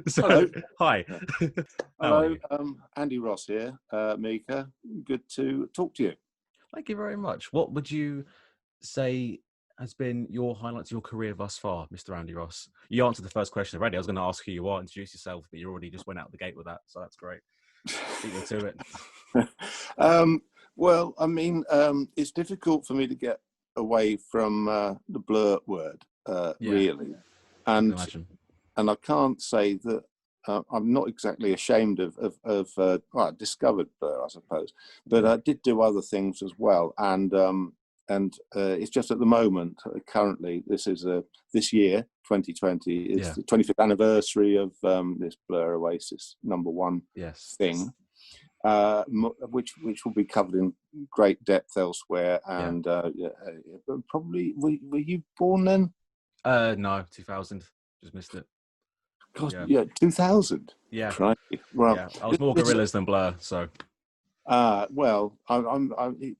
So, Hello. hi. How are Hello, you? Andy Ross here, Mika. Good to talk to you. Thank you very much. What would you say has been your highlights of your career thus far, Mr. Andy Ross? You answered the first question already. I was going to ask who you are, introduce yourself, but you already just went out the gate with that, so that's great. Beat me to it. Well, I mean, it's difficult for me to get away from the Blur word, Yeah, really, I can and imagine. I can't say that I'm not exactly ashamed of well, I discovered Blur, I suppose, but Yeah, I did do other things as well, and it's just at the moment, currently, this year, 2020, is yeah, the 25th anniversary of this Blur Oasis #1 yes. thing, which will be covered in great depth elsewhere. Yeah. And yeah, probably, were you born then? No, 2000. Just missed it. God, Yeah, yeah, 2000. yeah, Crikey. Well, yeah. I was more this, gorillas than Blur, so well,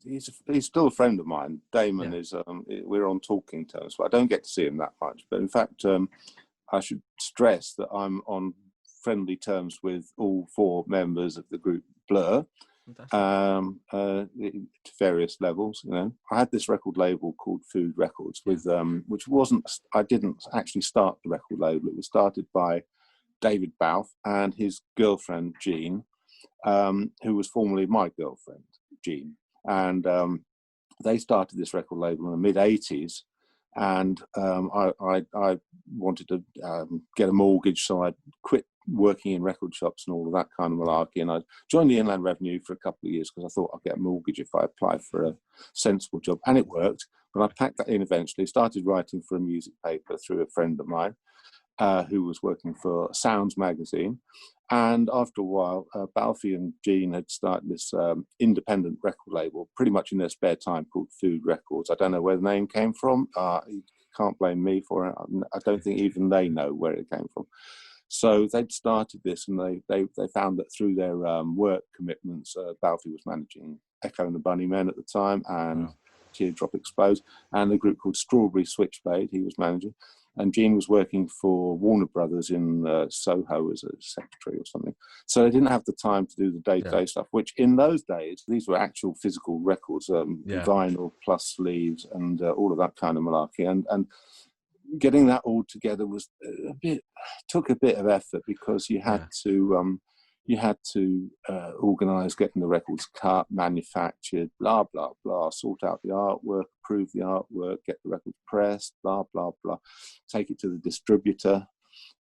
he's still a friend of mine. Damon yeah, is. We're on talking terms, but I don't get to see him that much. But in fact, I should stress that I'm on friendly terms with all four members of the group Blur, fantastic. to various levels. You know, I had this record label called Food Records with, which wasn't. I didn't actually start the record label. It was started by David Balfe and his girlfriend Jean, who was formerly my girlfriend Jean, and they started this record label in the mid-80s. And I wanted to get a mortgage, so I quit working in record shops and all of that kind of malarkey. And I joined the Inland Revenue for a couple of years because I thought I'd get a mortgage if I applied for a sensible job. And it worked. But I packed that in eventually, started writing for a music paper through a friend of mine who was working for Sounds magazine. And after a while, Balfe and Jean had started this independent record label, pretty much in their spare time, called Food Records. I don't know where the name came from. You can't blame me for it. I don't think even they know where it came from. So they'd started this, and they found that through their work commitments, Balfe was managing Echo and the Bunnymen at the time, and Wow. Teardrop Exposed, and a group called Strawberry Switchblade he was managing. And Jean was working for Warner Brothers in Soho as a secretary or something. So they didn't have the time to do the day-to-day stuff, which in those days, these were actual physical records, vinyl plus sleeves and all of that kind of malarkey. And getting that all together was took a bit of effort, because you had to organise getting the records cut, manufactured, blah blah blah, sort out the artwork, approve the artwork, get the records pressed, blah blah blah, take it to the distributor,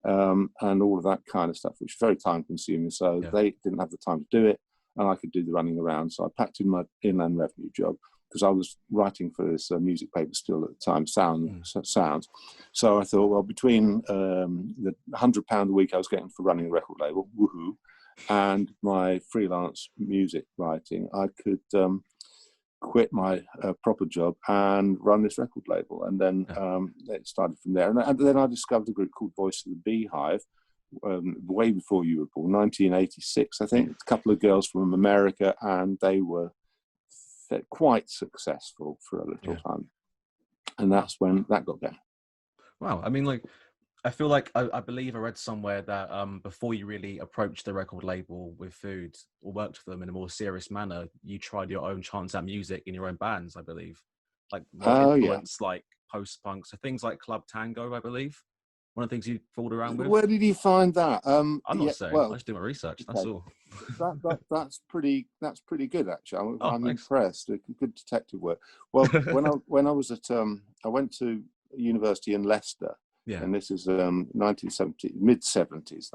and all of that kind of stuff, which is very time consuming. So they didn't have the time to do it, and I could do the running around. So I packed in my Inland Revenue job, because I was writing for this music paper still at the time, Sounds. So I thought, well, between the £100 a week I was getting for running a record label, woohoo, and my freelance music writing, I could quit my proper job and run this record label. And then it started from there. And then I discovered a group called Voice of the Beehive, way before you were born, 1986, I think. A couple of girls from America, and they were quite successful for a little time. And that's when that got going. Wow. I mean, like, I feel like I believe I read somewhere that before you really approached the record label with Food or worked for them in a more serious manner, you tried your own chance at music in your own bands, I believe. Like more influence, like post-punk. So things like Club Tango, I believe. One of the things you fooled around with. Where did you find that? I'm not saying. I just do my research. That's all. That's pretty good, actually. I'm Thanks. impressed. Good detective work. Well, when I was at I went to university in Leicester. Yeah. And this is 1970, mid-70s.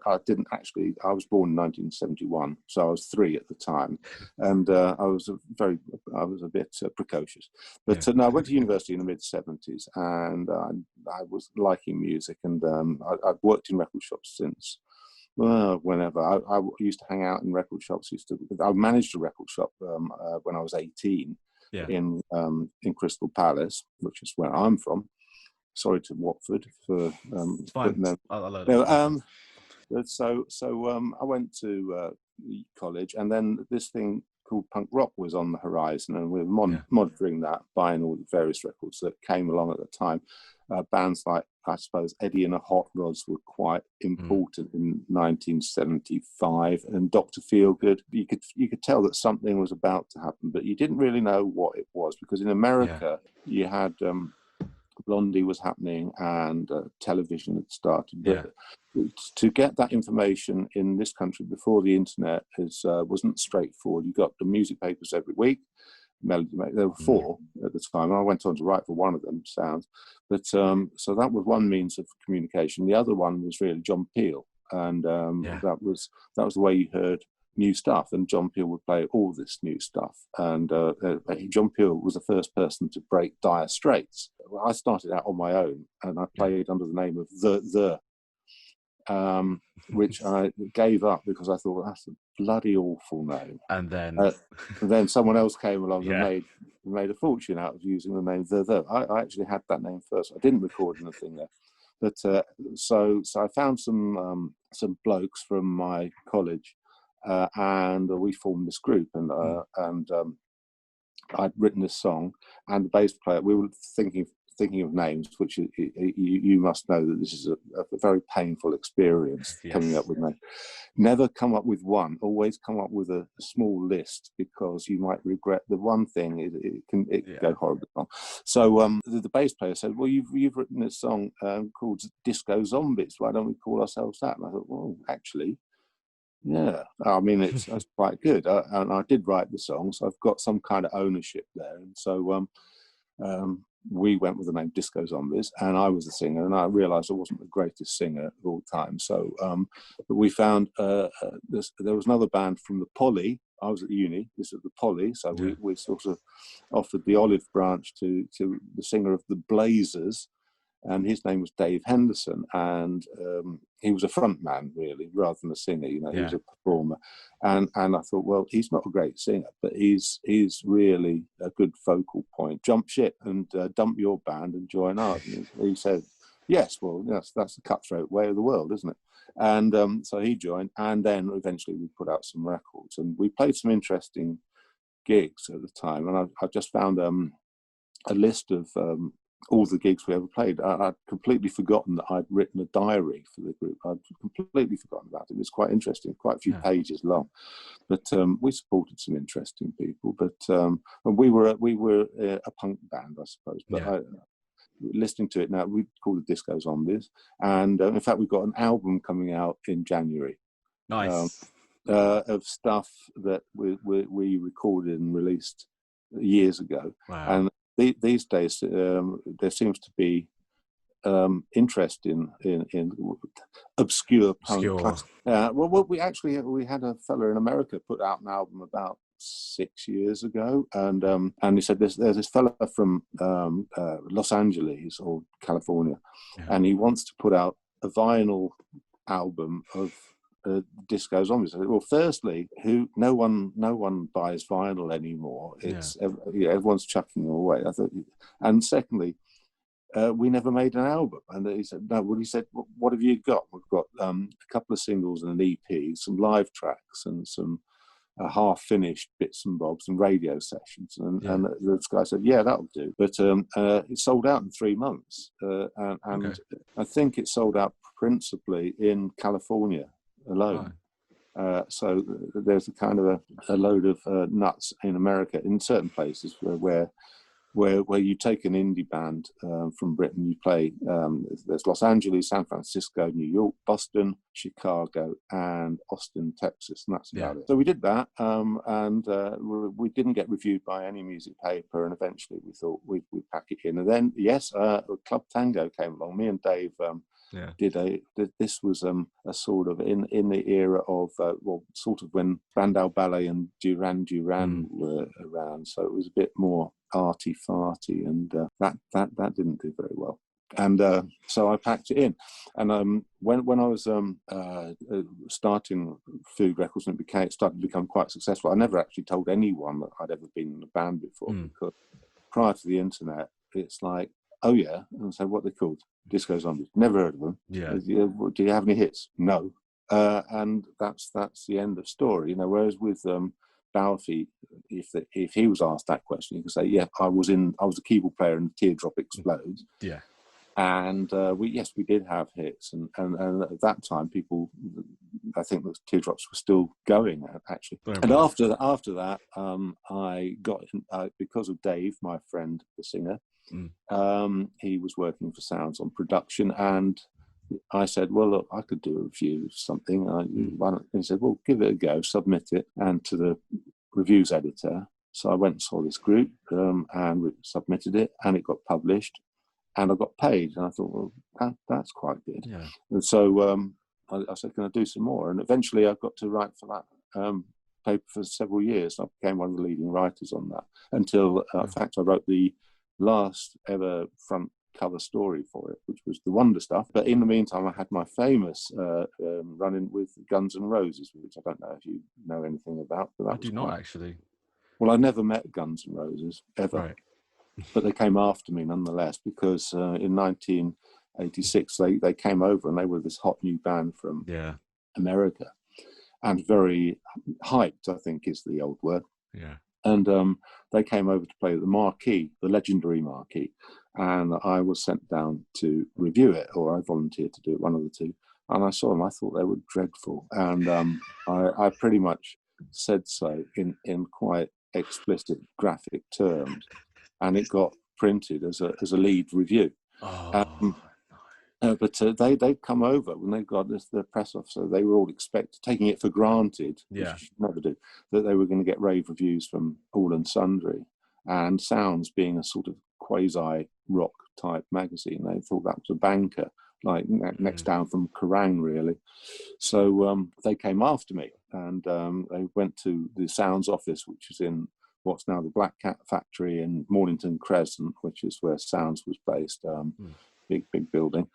I didn't actually. I was born in 1971, so I was 3 at the time, and I was a bit precocious. But no, I went to university in the mid-70s, and I was liking music, and I've worked in record shops since. Whenever I used to hang out in record shops. I managed a record shop when I was 18 in Crystal Palace, which is where I'm from. Sorry to Watford for it's fine. I went to college, and then this thing called punk rock was on the horizon, and we were monitoring that, buying all the various records that came along at the time. Bands like I suppose Eddie and the Hot Rods were quite important in 1975, and Dr. Feelgood. You could tell that something was about to happen, but you didn't really know what it was, because in America you had Blondie was happening, and television had started. But to get that information in this country before the internet wasn't straightforward. You got the music papers every week. Melody Maker. There were 4 at the time. I went on to write for one of them, Sounds. But so that was one means of communication. The other one was really John Peel, and that was the way you heard new stuff. And John Peel would play all this new stuff. And John Peel was the first person to break Dire Straits. Well, I started out on my own, and I played under the name of The. Which I gave up because I thought, that's a bloody awful name. And then someone else came along and made a fortune out of using the name The. I actually had that name first. I didn't record anything there, but so I found some blokes from my college, and we formed this group, and I'd written this song, and the bass player. We were thinking of names, which you must know that this is a very painful experience, coming up with names. Never come up with one, always come up with a small list, because you might regret the one thing. It can go horribly wrong. So the bass player said, well, you've written this song called Disco Zombies, why don't we call ourselves that? And I thought, well, actually, yeah, I mean, that's quite good. And I did write the song, so I've got some kind of ownership there. And so we went with the name Disco Zombies, and I was the singer, and I realised I wasn't the greatest singer of all time. So but we found there was another band from the Poly. I was at uni, this is the Poly, so we sort of offered the olive branch to the singer of the Blazers, and his name was Dave Henderson, and he was a front man, really, rather than a singer. You know, he was a performer, and I thought, well, he's not a great singer, but he's really a good focal point. Jump ship and dump your band and join ours. And he said, yes, well, that's the cutthroat way of the world, isn't it? And so he joined, and then eventually we put out some records, and we played some interesting gigs at the time. And I just found a list of all the gigs we ever played. I'd completely forgotten that I'd written a diary for the group. I'd completely forgotten about it. It was quite interesting, quite a few pages long. But we supported some interesting people. But and we were a punk band, I suppose. But listening to it now, we call it Disco Zombies. And in fact, we've got an album coming out in January. Nice. Of stuff that we recorded and released years ago. Wow. And these days, there seems to be interest in obscure punk. Well, we had a fella in America put out an album about 6 years ago, and he said there's this fella from Los Angeles or California, and he wants to put out a vinyl album of Disco Zombies. Well, firstly, no one buys vinyl anymore. It's everyone's chucking them away. I thought, and secondly, we never made an album. And he said, no. Well, he said, what have you got? We've got a couple of singles and an EP, some live tracks, and some half-finished bits and bobs and radio sessions. And this guy said, yeah, that'll do. But it sold out in 3 months, and I think it sold out principally in California alone. So there's a kind of a load of nuts in America in certain places where you take an indie band from Britain, you play, there's Los Angeles, San Francisco, New York, Boston, Chicago, and Austin, Texas, and that's about it. So we did that, and we didn't get reviewed by any music paper, and eventually we thought we'd pack it in. And then, Club Tango came along. Me and Dave this was a sort of in the era of sort of when Spandau Ballet and Duran Duran were around, so it was a bit more arty farty, and that didn't do very well. And so I packed it in, and when I was starting Food Records, and it started to become quite successful, I never actually told anyone that I'd ever been in a band before, because prior to the internet, it's like, oh yeah, and so what they're called, Disco Zombies. Never heard of them. Do you have any hits? No. And that's the end of story. You know. Whereas with Balfi, if he was asked that question, he could say, yeah, I was a keyboard player in Teardrop Explodes. And we did have hits, and at that time, people, I think the Teardrops were still going actually. And after that, I got because of Dave, my friend, the singer. He was working for Sounds on production, and I said, well, look, I could do a review of something. Why not? He said, well, give it a go, submit it, and to the reviews editor. So I went and saw this group and submitted it, and it got published. And I got paid, and I thought, well, that's quite good. Yeah. And so I said, can I do some more? And eventually I got to write for that paper for several years. I became one of the leading writers on that until, in fact, I wrote the last ever front cover story for it, which was the Wonder Stuff. But in the meantime, I had my famous run-in with Guns N' Roses, which I don't know if you know anything about. But that I do not, actually. Well, I never met Guns N' Roses, ever. Right. But they came after me nonetheless, because in 1986 they came over, and they were this hot new band from America, and very hyped, I think is the old word. Yeah. And they came over to play at the Marquee, the legendary Marquee, and I was sent down to review it, or I volunteered to do it, one of the two. And I saw them. I thought they were dreadful, and I pretty much said so in quite explicit, graphic terms. And it got printed as a lead review. But they'd come over when they got the press officer. They were all taking it for granted, which you should never do, that they were going to get rave reviews from all and sundry. And Sounds, being a sort of quasi-rock type magazine, they thought that was a banker, like next down from Kerrang, really. So they came after me, and they went to the Sounds office, which is in what's now the Black Cat Factory in Mornington Crescent, which is where Sounds was based, big building.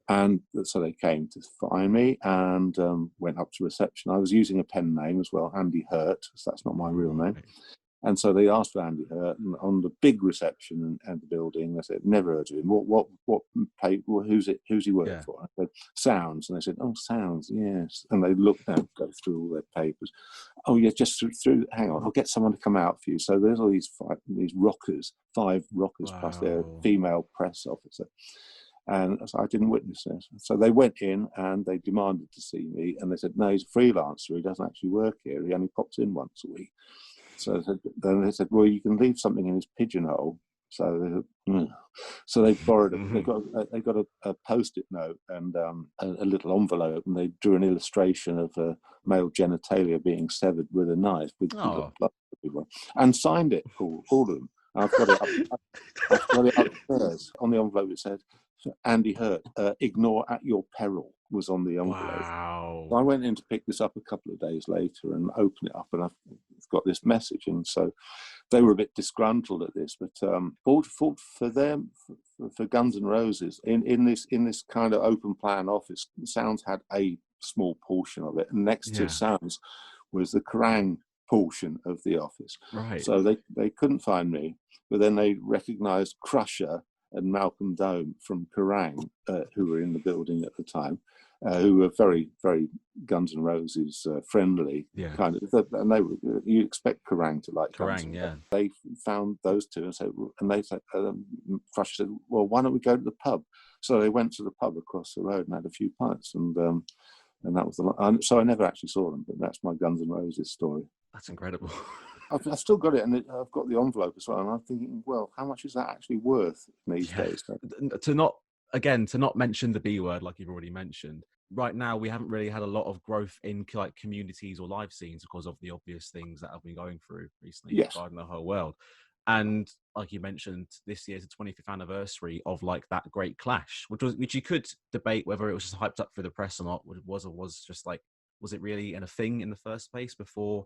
And so they came to find me, and went up to reception. I was using a pen name as well, Andy Hurt, so that's not my real name. And so they asked for Andy Hurt, and on the big reception and the building, they said, never heard of him. What who's he working for? I said, Sounds. And they said, oh, Sounds, yes. And they looked down, go through all their papers. Oh, yeah, just through, hang on, I'll get someone to come out for you. So there's all these rockers, 5 rockers, plus their female press officer. And so I didn't witness this. So they went in and they demanded to see me. And they said, no, he's a freelancer. He doesn't actually work here. He only pops in once a week. So then they said, well, you can leave something in his pigeonhole. So they borrowed it. They got a Post-it note and a little envelope, and they drew an illustration of a male genitalia being severed with a knife with blood everywhere, and signed it, all of them. I've got it upstairs. On the envelope it said, Andy Hurt, ignore at your peril, was on the envelope. Wow. So I went in to pick this up a couple of days later and open it up, and I've got this message. And so they were a bit disgruntled at this, but for them, for Guns N' Roses, in this kind of open plan office, Sounds had a small portion of it, and next to Sounds was the Kerrang portion of the office. Right. So they couldn't find me, but then they recognised Crusher and Malcolm Dome from Kerrang, who were in the building at the time, who were very, very Guns N' Roses friendly, kind of. And they were, you expect Kerrang to like Kerrang, Guns. They found those two and they said, Crusher said, well, why don't we go to the pub? So they went to the pub across the road and had a few pints, and that was so I never actually saw them, but that's my Guns N' Roses story. That's incredible. I've still got it, and I've got the envelope as well. And I'm thinking, well, how much is that actually worth these days? To not mention the B word, like you've already mentioned. Right now, we haven't really had a lot of growth in like communities or live scenes because of the obvious things that have been going through recently regarding the whole world. And like you mentioned, this year's the 25th anniversary of like that great clash, which you could debate whether it was just hyped up for the press or not. Was it really a thing in the first place before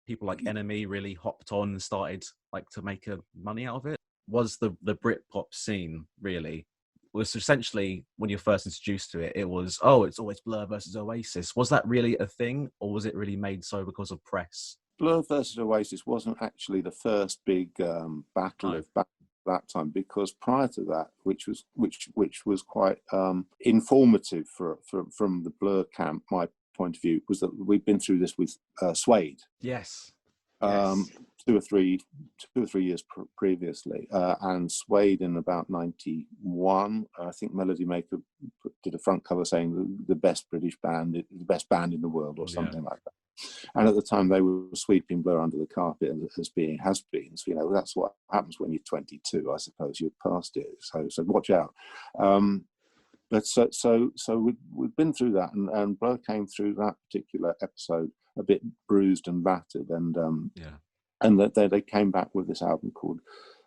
people like Enemy really hopped on and started like to make money out of it? Was the Britpop scene really was essentially, when you're first introduced to it, it was, it's always Blur versus Oasis. Was that really a thing, or was it really made so because of press? Blur versus Oasis wasn't actually the first big battle of that time, because prior to that, which was quite informative from the Blur camp, my point of view, was that we've been through this with Suede. Yes. 2 or 3 years previously, and Suede in about 91. I think Melody Maker did a front cover saying the best British band, the best band in the world, or something like that. And at the time, they were sweeping Blur under the carpet as being has-beens. You know, that's what happens when you're 22. I suppose you're past it. So watch out. But so we've been through that, and Blur came through that particular episode a bit bruised and battered, and that they came back with this album called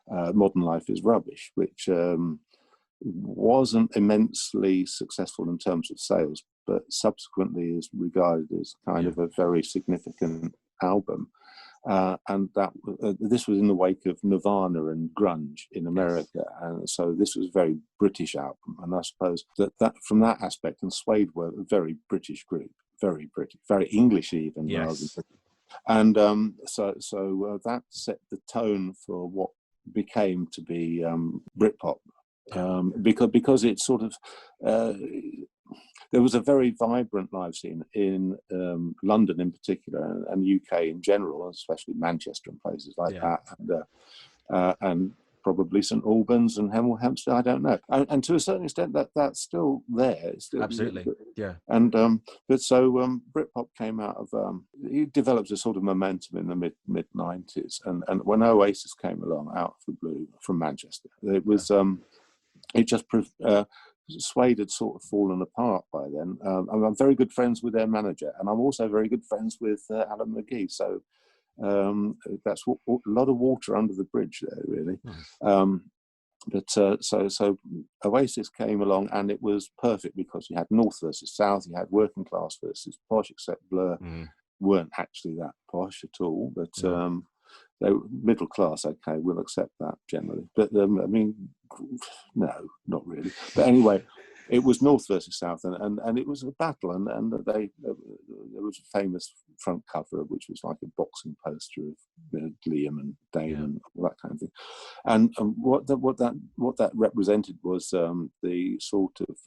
Modern Life is Rubbish, which wasn't immensely successful in terms of sales, but subsequently is regarded as kind of a very significant album. And that this was in the wake of Nirvana and grunge in America, and so this was a very British album. And I suppose that from that aspect, and Suede were a very British group, very British, very English even. And so that set the tone for what became to be Britpop, because it sort of there was a very vibrant live scene in London in particular, and UK in general, especially Manchester and places like that, and probably St Albans and Hemel Hempstead, I don't know. And to a certain extent, that's still there. It's still, absolutely, yeah. And but so Britpop came out of it developed a sort of momentum in the mid 90s, and when Oasis came along out of the blue from Manchester, it was it just proved. Suede had sort of fallen apart by then. I'm very good friends with their manager, and I'm also very good friends with Alan McGee. So that's a lot of water under the bridge there, really. But so Oasis came along, and it was perfect because you had North versus South, you had working class versus posh, except Blur weren't actually that posh at all. But they were middle class, okay, we'll accept that generally. But I mean, no, not really. But anyway, it was North versus South, and it was a battle, and there was a famous front cover which was like a boxing poster of Liam and Dane and all that kind of thing. And what that represented was the sort of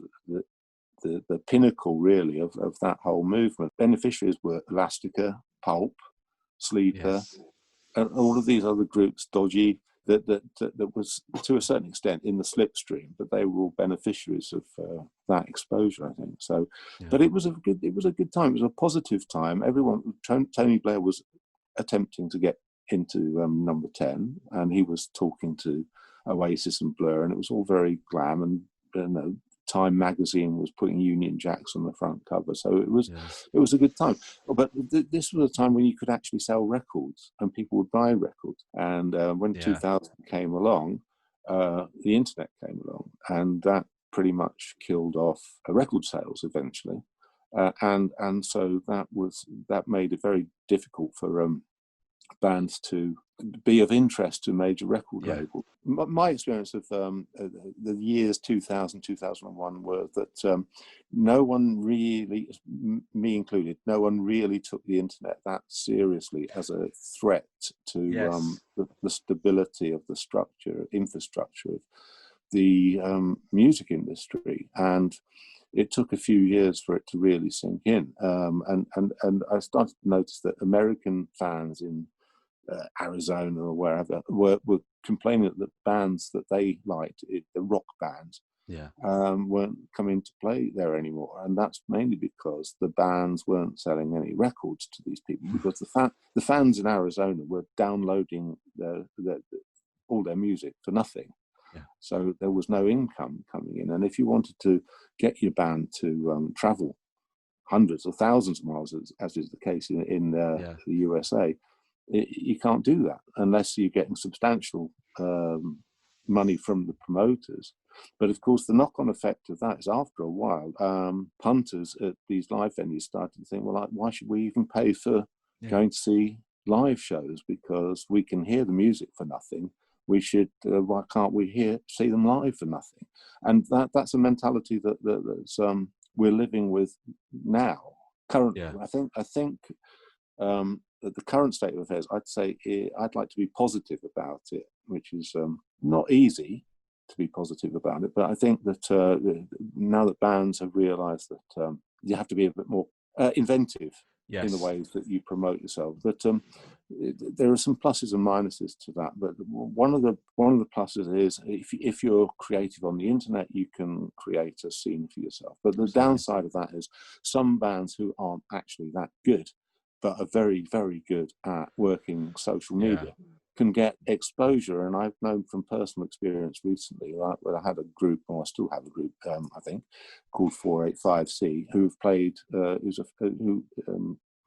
the pinnacle really of that whole movement. Beneficiaries were Elastica, Pulp, Sleeper. And all of these other groups, Dodgy, that was to a certain extent in the slipstream, but they were all beneficiaries of that exposure, I think. So, but it was a good time. It was a positive time. Everyone, Tony Blair was attempting to get into number 10, and he was talking to Oasis and Blur, and it was all very glam, and Time magazine was putting Union Jacks on the front cover, so it was a good time. But this was a time when you could actually sell records, and people would buy records. And when 2000 came along, the internet came along, and that pretty much killed off record sales eventually. And so that made it very difficult for bands to be of interest to major record labels. My experience of the years 2000, 2001 were that no one really, me included, no one really took the internet that seriously as a threat to the stability of the infrastructure of the music industry. And it took a few years for it to really sink in. And I started to notice that American fans in Arizona or wherever were complaining that the bands that they liked, the rock bands, weren't coming to play there anymore, and that's mainly because the bands weren't selling any records to these people, because the fans in Arizona were downloading all their music for nothing. So there was no income coming in, and if you wanted to get your band to travel hundreds or thousands of miles, as is the case in the USA, you can't do that unless you're getting substantial money from the promoters. But of course, the knock-on effect of that is after a while, punters at these live venues started to think, well, why should we even pay for going to see live shows? Because we can hear the music for nothing. We should. Why can't we see them live for nothing? And that's a mentality that's we're living with now. Currently, I think. The current state of affairs, I'd say I'd like to be positive about it, which is not easy to be positive about it. But I think that now that bands have realised that you have to be a bit more inventive. in the Yes. ways that you promote yourself. But there are some pluses and minuses to that. But one of the pluses is if you're creative on the internet, you can create a scene for yourself. But the downside of that is some bands who aren't actually that good, but are very, very good at working social media, can get exposure. And I've known from personal experience recently, where I had a group, or I still have a group, I think, called 485C, who've played,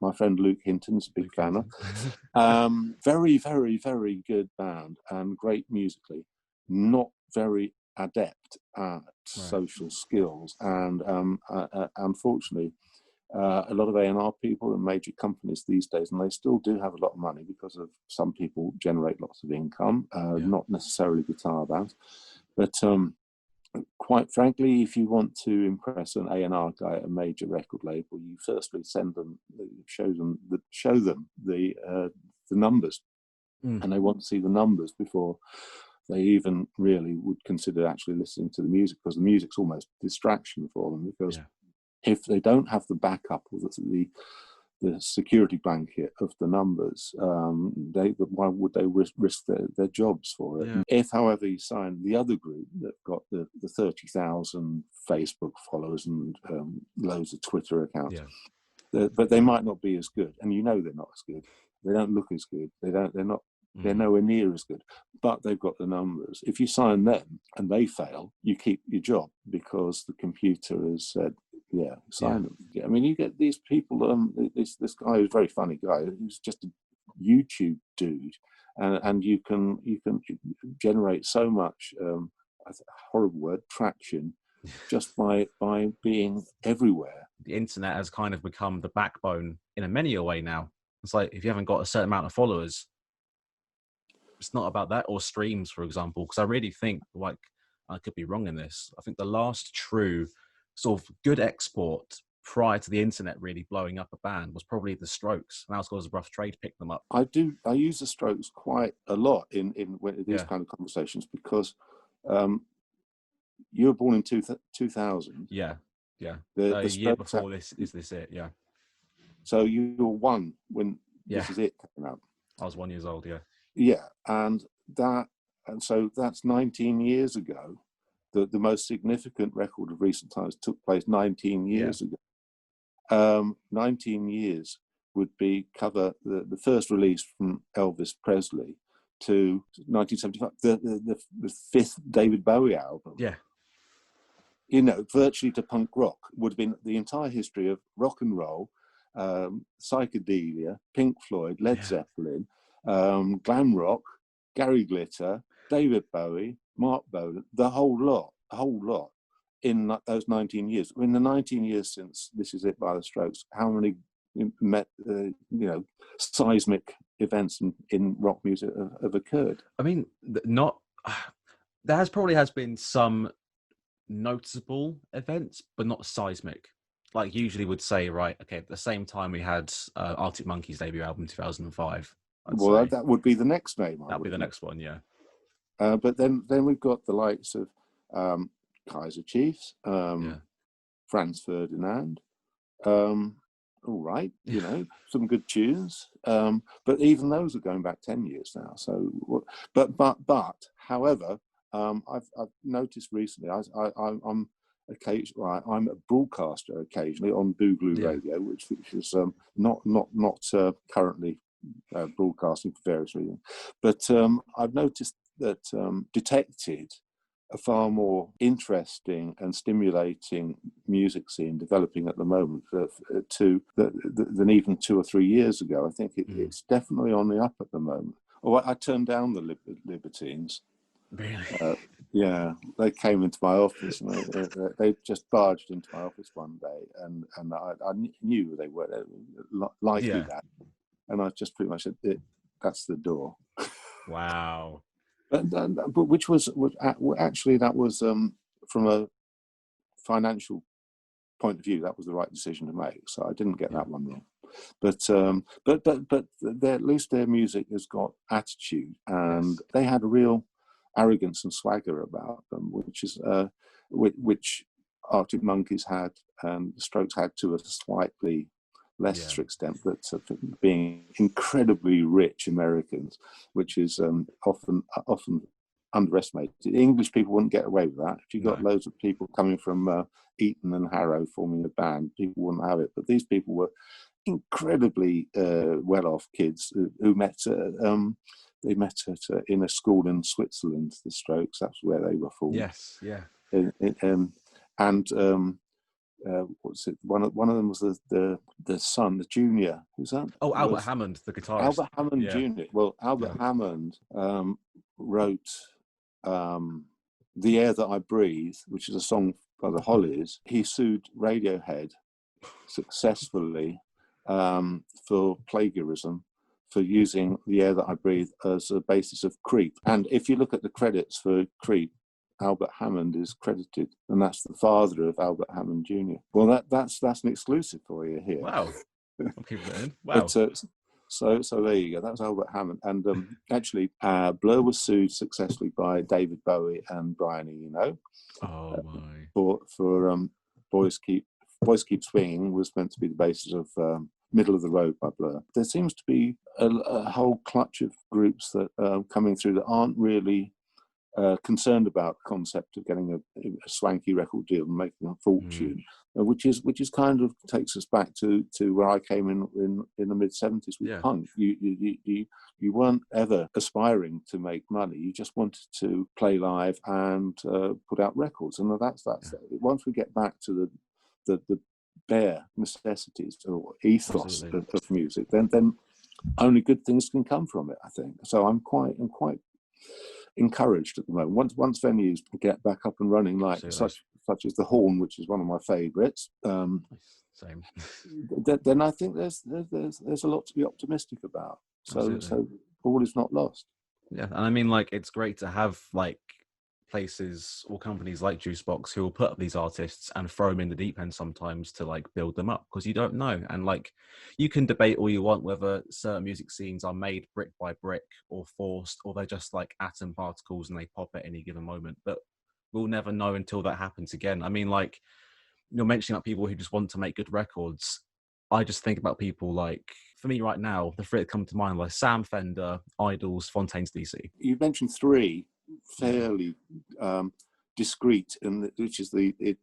my friend Luke Hinton's a big fan of. Very, very, very good band and great musically, not very adept at social skills. And unfortunately, a lot of A&R people and major companies these days, and they still do have a lot of money because of some people generate lots of income, not necessarily guitar bands. But quite frankly, if you want to impress an A&R guy at a major record label, you firstly show them the numbers, and they want to see the numbers before they even really would consider actually listening to the music, because the music's almost distraction for them. Because if they don't have the backup or the security blanket of the numbers, why would they risk their jobs for it? If, however, you sign the other group that got the 30,000 Facebook followers and loads of Twitter accounts, but they might not be as good, and they're not as good. They don't look as good. They're nowhere near as good, but they've got the numbers. If you sign them and they fail, you keep your job because the computer has said, sign them. I mean, you get these people. This guy who's a very funny guy, who's just a YouTube dude, and you can generate so much horrible word traction just by being everywhere. The internet has kind of become the backbone in many a way now. It's like if you haven't got a certain amount of followers, it's not about that, or streams, for example. Because I really think, like, I could be wrong in this, I think the last true sort of good export prior to the internet really blowing up a band was probably the Strokes. And that was because Rough Trade picked them up. I use the Strokes quite a lot in these kind of conversations, because you were born in 2000. The year before this is it. So you were one when This Is It came out. I was 1 year old. And so that's 19 years ago. The most significant record of recent times took place 19 years ago. 19 years would cover the first release from Elvis Presley to 1975, the fifth David Bowie album. Virtually to punk rock would have been the entire history of rock and roll, psychedelia, Pink Floyd, Led Zeppelin, glam rock, Gary Glitter, David Bowie, Mark Bolan, the whole lot in those 19 years. In the 19 years since This Is It by the Strokes, how many seismic events in rock music have occurred? I mean, there probably has been some noticeable events, but not seismic. Like usually would say, right, okay, at the same time we had Arctic Monkeys' debut album 2005. That would be the next name. That would be the next one, but then we've got the likes of Kaiser Chiefs, Franz Ferdinand. All right, some good tunes. But even those are going back 10 years now. So, but however, I've noticed recently, I'm occasionally, I'm a broadcaster occasionally on Boogaloo Radio, which is not currently broadcasting for various reasons. But I've noticed that detected a far more interesting and stimulating music scene developing at the moment than even 2 or 3 years ago. I think it's definitely on the up at the moment. I turned down the Libertines. Really? They came into my office and they just barged into my office one day, and I knew they were likely that, and I just pretty much said, "That's the door." Wow. But which was actually, that was from a financial point of view, that was the right decision to make. So I didn't get that one wrong. But at least their music has got attitude, and they had a real arrogance and swagger about them, which Arctic Monkeys had and the Strokes had to a slightly lesser extent, but being incredibly rich Americans, which is often underestimated. English people wouldn't get away with that. If you got loads of people coming from Eton and Harrow forming a band, people wouldn't have it. But these people were incredibly well-off kids who met. They met in a school in Switzerland. The Strokes. That's where they were formed. Yes, yeah. What's it? One of them was the son, the junior. Who's that? Oh, Albert Hammond, the guitarist. Albert Hammond Jr. Well, Albert Hammond wrote "The Air That I Breathe," which is a song by the Hollies. He sued Radiohead successfully for plagiarism, for using "The Air That I Breathe" as a basis of Creep. And if you look at the credits for Creep, Albert Hammond is credited, and that's the father of Albert Hammond Jr. Well, that's an exclusive for you here. Wow. I'll keep it in. Wow. But, so there you go. That was Albert Hammond, and actually, Blur was sued successfully by David Bowie and Brian Eno. Oh my! For Boys Keep Swinging was meant to be the basis of Middle of the Road by Blur. There seems to be a whole clutch of groups that are coming through that aren't really concerned about the concept of getting a swanky record deal and making a fortune, which is kind of takes us back to where I came in the mid-70s with punk. You weren't ever aspiring to make money. You just wanted to play live and put out records. And that's once we get back to the bare necessities or ethos of music, then only good things can come from it, I think. So I'm quite encouraged at the moment. Once venues get back up and running, like such as the Horn, which is one of my favourites, same. Then I think there's a lot to be optimistic about. So all is not lost. Yeah, and I mean, like, it's great to have like places or companies like Juicebox who will put up these artists and throw them in the deep end sometimes to like build them up, because you don't know. And like, you can debate all you want whether certain music scenes are made brick by brick or forced, or they're just like atom particles and they pop at any given moment, but we'll never know until that happens again. I mean, like, you're mentioning like people who just want to make good records. I just think about people like, for me right now, the three that come to mind, like Sam Fender, Idols, Fontaines DC. You mentioned three fairly discrete, and which is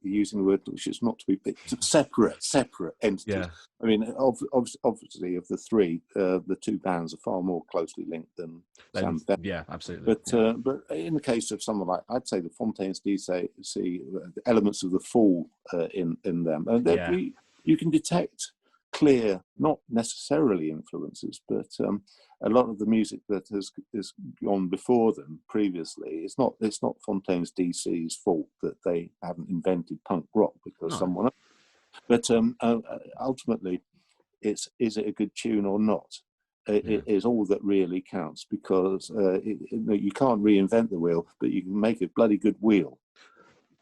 using the word which is not to be separate entities. Yeah. I mean, obviously, of the three, the two bands are far more closely linked than Sam Fender. Yeah, absolutely. But in the case of someone like, I'd say the Fontaines DC, the elements of the Fall in them, and you can detect clear, not necessarily influences, but a lot of the music that has gone before them previously, it's not Fontaines DC's fault that they haven't invented punk rock, because someone else. But ultimately, is it a good tune or not? It is all that really counts, because you can't reinvent the wheel, but you can make a bloody good wheel.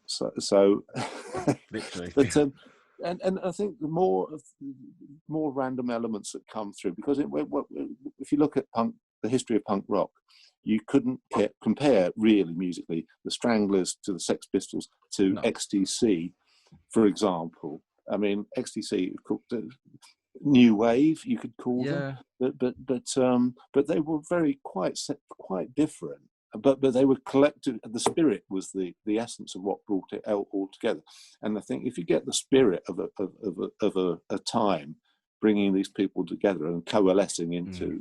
So literally. But and I think the more random elements that come through, because if you look at punk, the history of punk rock, you couldn't compare really musically the Stranglers to the Sex Pistols to XTC, for example. I mean, XTC new wave, you could call them, but they were quite different. But they were collected. The spirit was the essence of what brought it out all together. And I think if you get the spirit of a time, bringing these people together and coalescing into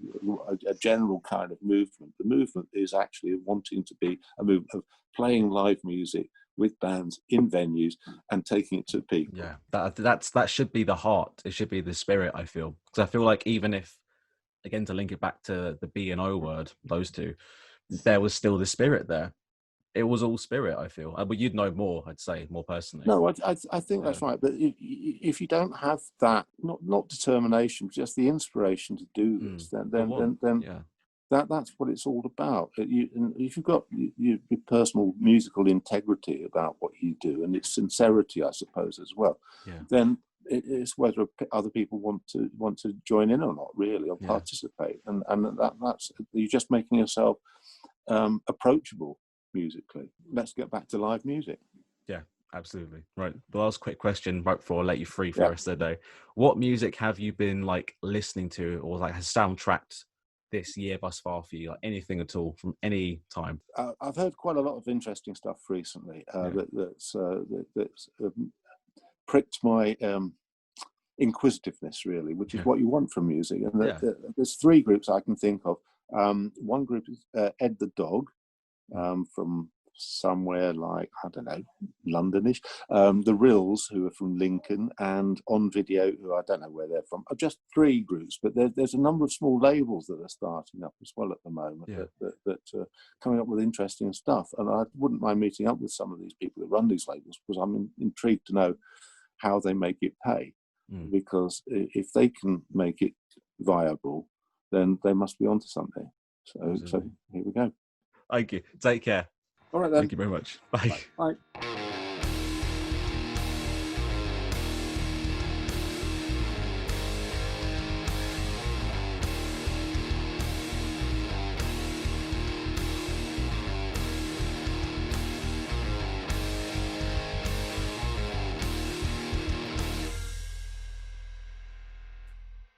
a general kind of movement, the movement is actually wanting to be a movement of playing live music with bands in venues and taking it to people. Yeah, that should be the heart. It should be the spirit, I feel, because I feel like even if, again, to link it back to the B and O word, those two, there was still the spirit there. It was all spirit, I feel. But you'd know more, I'd say, more personally. No, I think that's right. But if you don't have that, not determination, but just the inspiration to do this, then that's what it's all about. If you've got your personal musical integrity about what you do, and it's sincerity, I suppose, as well, then it's whether other people want to join in or not, really, or participate. And that's, you're just making yourself approachable musically. Let's get back to live music. Yeah, Absolutely. Right. The last quick question right before I let you free for Yeah. the rest of the day. What music have you been like listening to or like has soundtracked this year thus far for you? Like anything at all from any time? I've heard quite a lot of interesting stuff recently Yeah. that's pricked my inquisitiveness, really, which is Yeah. what you want from music. And Yeah. there's three groups I can think of. One group is Ed the Dog, from somewhere like, I don't know, Londonish. The Rills, who are from Lincoln, and On Video, who I don't know where they're from. Are just three groups, but there's a number of small labels that are starting up as well at the moment that are coming up with interesting stuff. And I wouldn't mind meeting up with some of these people that run these labels, because I'm intrigued to know how they make it pay. Because if they can make it viable, then they must be onto something. So here we go. Thank you. Take care. All right then. Thank you very much. Bye. Bye.